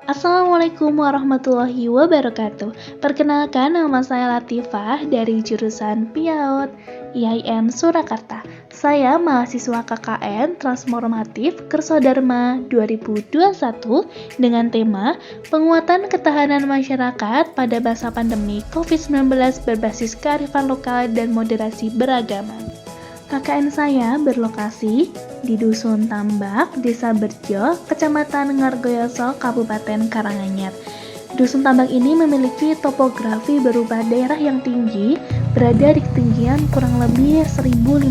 Assalamualaikum warahmatullahi wabarakatuh. Perkenalkan, nama saya Latifah dari jurusan PIAOT IAIN Surakarta. Saya mahasiswa KKN Transformatif Kersodharma 2021 dengan tema Penguatan Ketahanan Masyarakat pada Masa Pandemi COVID-19 berbasis kearifan lokal dan moderasi beragama. KKN saya berlokasi di Dusun Tambak, Desa Berjo, Kecamatan Ngargoyoso, Kabupaten Karanganyar. Dusun Tambak ini memiliki topografi berupa daerah yang tinggi, berada di ketinggian kurang lebih 1500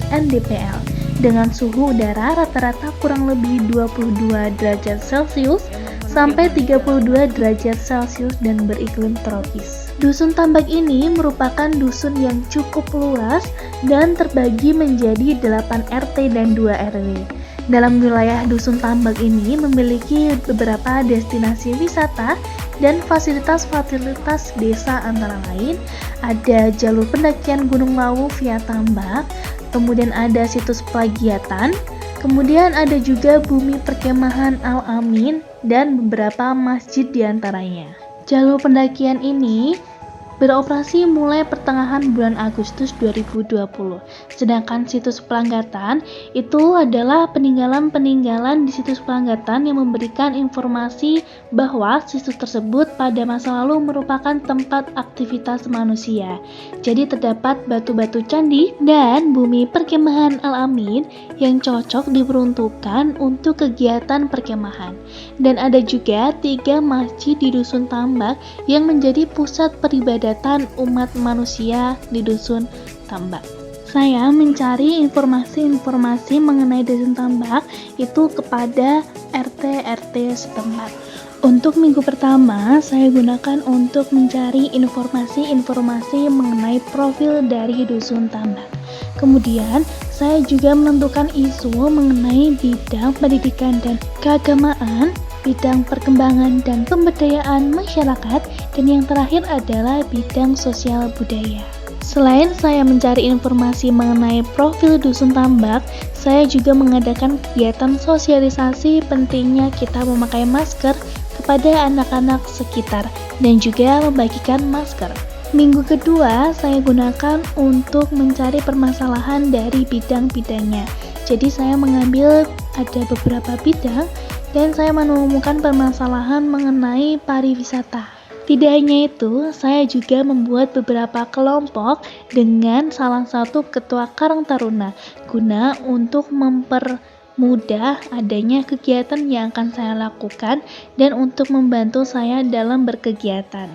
mdpl, dengan suhu udara rata-rata kurang lebih 22 derajat Celcius sampai 32 derajat Celcius dan beriklim tropis. Dusun Tambak ini merupakan dusun yang cukup luas dan terbagi menjadi 8 RT dan 2 RW. Dalam wilayah Dusun Tambak ini memiliki beberapa destinasi wisata dan fasilitas-fasilitas desa, antara lain ada jalur pendakian Gunung Lawu via Tambak, kemudian ada situs plagiatan, kemudian ada juga bumi perkemahan Al-Amin dan beberapa masjid diantaranya. Jalur pendakian ini beroperasi mulai pertengahan bulan Agustus 2020. Sedangkan situs pelanggatan itu adalah peninggalan-peninggalan di situs pelanggatan yang memberikan informasi bahwa situs tersebut pada masa lalu merupakan tempat aktivitas manusia. Jadi terdapat batu-batu candi dan bumi perkemahan Al-Amin yang cocok diperuntukkan untuk kegiatan perkemahan. Dan ada juga 3 masjid di Dusun Tambak yang menjadi pusat peribadatan umat manusia di Dusun Tambak. Saya mencari informasi-informasi mengenai Dusun Tambak itu kepada RT setempat. Untuk minggu pertama, saya gunakan untuk mencari informasi-informasi mengenai profil dari Dusun Tambak. Kemudian, saya juga menentukan isu mengenai bidang pendidikan dan keagamaan, bidang perkembangan dan pemberdayaan masyarakat, dan yang terakhir adalah bidang sosial budaya. Selain saya mencari informasi mengenai profil Dusun Tambak, saya juga mengadakan kegiatan sosialisasi pentingnya kita memakai masker kepada anak-anak sekitar dan juga membagikan masker. Minggu kedua, saya gunakan untuk mencari permasalahan dari bidang-bidangnya. Jadi saya mengambil ada beberapa bidang dan saya menemukan permasalahan mengenai pariwisata. Tidak hanya itu, saya juga membuat beberapa kelompok dengan salah satu ketua Karang Taruna guna untuk mempermudah adanya kegiatan yang akan saya lakukan dan untuk membantu saya dalam berkegiatan.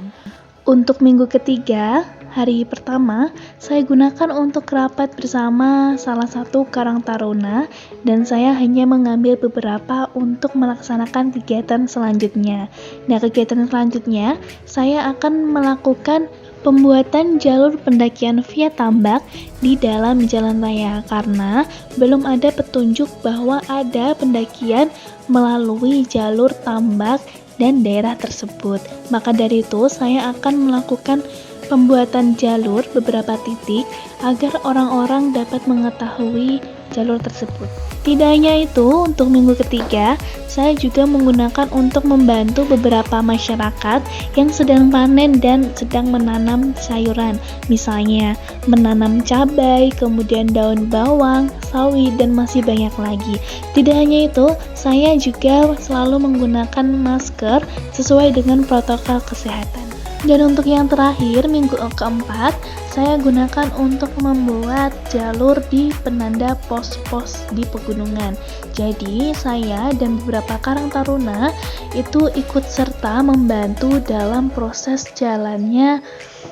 Untuk minggu ketiga, hari pertama, saya gunakan untuk rapat bersama salah satu Karang Taruna dan saya hanya mengambil beberapa untuk melaksanakan kegiatan selanjutnya. Nah, kegiatan selanjutnya, saya akan melakukan pembuatan jalur pendakian via Tambak di dalam jalan raya karena belum ada petunjuk bahwa ada pendakian melalui jalur Tambak dan daerah tersebut. Maka dari itu saya akan melakukan pembuatan jalur beberapa titik agar orang-orang dapat mengetahui jalur tersebut. Tidak hanya itu, untuk minggu ketiga saya juga menggunakan untuk membantu beberapa masyarakat yang sedang panen dan sedang menanam sayuran, misalnya menanam cabai, kemudian daun bawang, sawi, dan masih banyak lagi. Tidak hanya itu, saya juga selalu menggunakan masker sesuai dengan protokol kesehatan. Dan untuk yang terakhir, minggu keempat, saya gunakan untuk membuat jalur di penanda pos-pos di pegunungan. Jadi, saya dan beberapa Karang Taruna itu ikut serta membantu dalam proses jalannya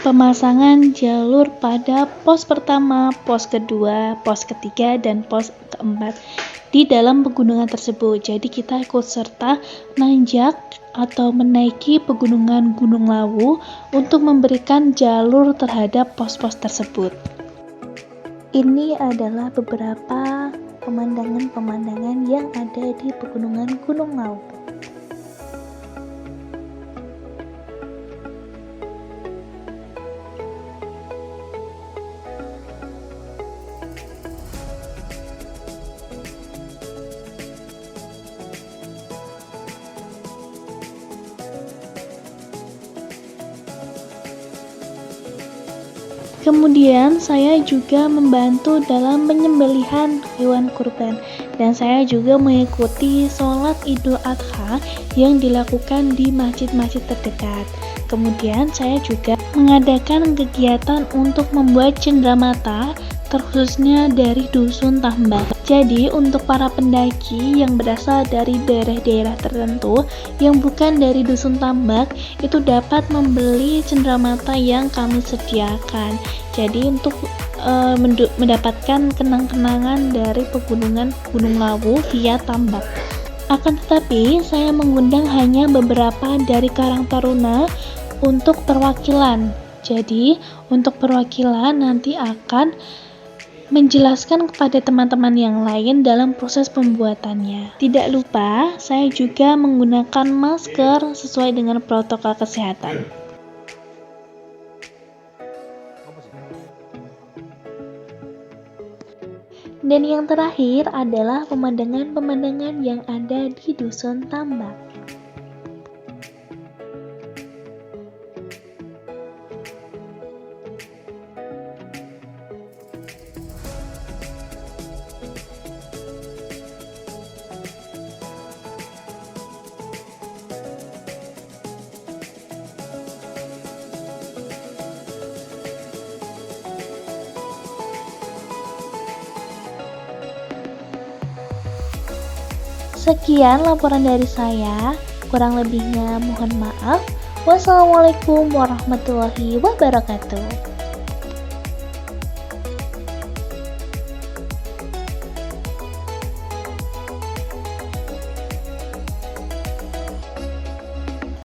pemasangan jalur pada pos pertama, pos kedua, pos ketiga, dan pos keempat di dalam pegunungan tersebut. Jadi kita ikut serta nanjak atau menaiki pegunungan Gunung Lawu untuk memberikan jalur terhadap pos-pos tersebut. Ini adalah beberapa pemandangan-pemandangan yang ada di pegunungan Gunung Lawu. Kemudian saya juga membantu dalam penyembelihan hewan kurban dan saya juga mengikuti sholat Idul Adha yang dilakukan di masjid-masjid terdekat. Kemudian saya juga mengadakan kegiatan untuk membuat cenderamata terkhususnya dari Dusun Tambak. Jadi untuk para pendaki yang berasal dari daerah-daerah tertentu yang bukan dari Dusun Tambak itu dapat membeli cenderamata yang kami sediakan. Jadi untuk mendapatkan kenang-kenangan dari pegunungan Gunung Lawu via Tambak. Akan tetapi saya mengundang hanya beberapa dari Karang Taruna untuk perwakilan. Jadi untuk perwakilan nanti akan menjelaskan kepada teman-teman yang lain dalam proses pembuatannya. Tidak lupa, saya juga menggunakan masker sesuai dengan protokol kesehatan. Dan yang terakhir adalah pemandangan-pemandangan yang ada di Dusun Tambak. Sekian laporan dari saya, kurang lebihnya mohon maaf. Wassalamualaikum warahmatullahi wabarakatuh.